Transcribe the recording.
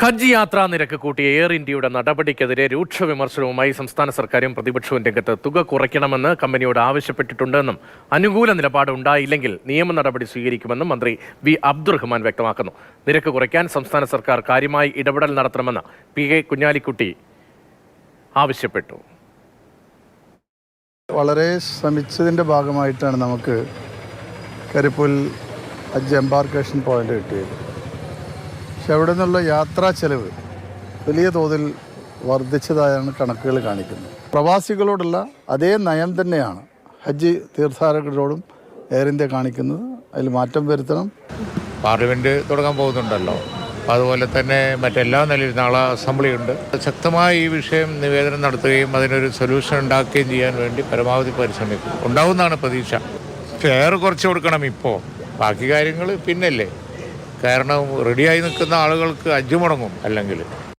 ഹജ്ജ് യാത്രാ നിരക്ക് കൂട്ടിയ എയർ ഇന്ത്യയുടെ നടപടിക്കെതിരെ രൂക്ഷ വിമർശനവുമായി സംസ്ഥാന സർക്കാരും പ്രതിപക്ഷവും രംഗത്ത്. തുക കുറയ്ക്കണമെന്ന് കമ്പനിയോട് ആവശ്യപ്പെട്ടിട്ടുണ്ടെന്നും അനുകൂല നിലപാട് ഉണ്ടായില്ലെങ്കിൽ നിയമ നടപടി സ്വീകരിക്കുമെന്നും മന്ത്രി വി അബ്ദുറഹ്മാൻ വ്യക്തമാക്കുന്നു. നിരക്ക് കുറയ്ക്കാൻ സംസ്ഥാന സർക്കാർ കാര്യമായി ഇടപെടൽ നടത്തണമെന്ന് പി.കെ. കുഞ്ഞാലിക്കുട്ടി ആവശ്യപ്പെട്ടു. വളരെ ശ്രമിച്ചതിൻ്റെ ഭാഗമായിട്ടാണ് നമുക്ക് കരിപ്പൂൽ ഹജ്ജ് എംബാർക്കേഷൻ പോയിന്റ് കിട്ടിയത്. പക്ഷെ അവിടെ നിന്നുള്ള യാത്രാ ചെലവ് വലിയ തോതിൽ വർദ്ധിച്ചതായാണ് കണക്കുകൾ കാണിക്കുന്നത്. പ്രവാസികളോടുള്ള അതേ നയം തന്നെയാണ് ഹജ്ജ് തീർത്ഥാടകരോടും എയർ ഇന്ത്യ കാണിക്കുന്നത്. അതിൽ മാറ്റം വരുത്തണം. പാർലമെൻറ്റ് തുടങ്ങാൻ പോകുന്നുണ്ടല്ലോ, അതുപോലെ തന്നെ മറ്റെല്ലാ നിലയിലും നാളെ അസംബ്ലി ഉണ്ട്. ശക്തമായ ഈ വിഷയം നിവേദനം നടത്തുകയും അതിനൊരു സൊല്യൂഷൻ ഉണ്ടാക്കുകയും ചെയ്യാൻ വേണ്ടി പരമാവധി പരിശ്രമിക്കും. ഉണ്ടാവുമെന്നാണ് പ്രതീക്ഷ. ഫെയർ കുറച്ച് കൊടുക്കണം ഇപ്പോൾ, ബാക്കി കാര്യങ്ങൾ പിന്നല്ലേ. കാരണം റെഡിയായി നിൽക്കുന്ന ആളുകൾക്ക് ഹജ്ജ് മുടങ്ങും അല്ലെങ്കിൽ.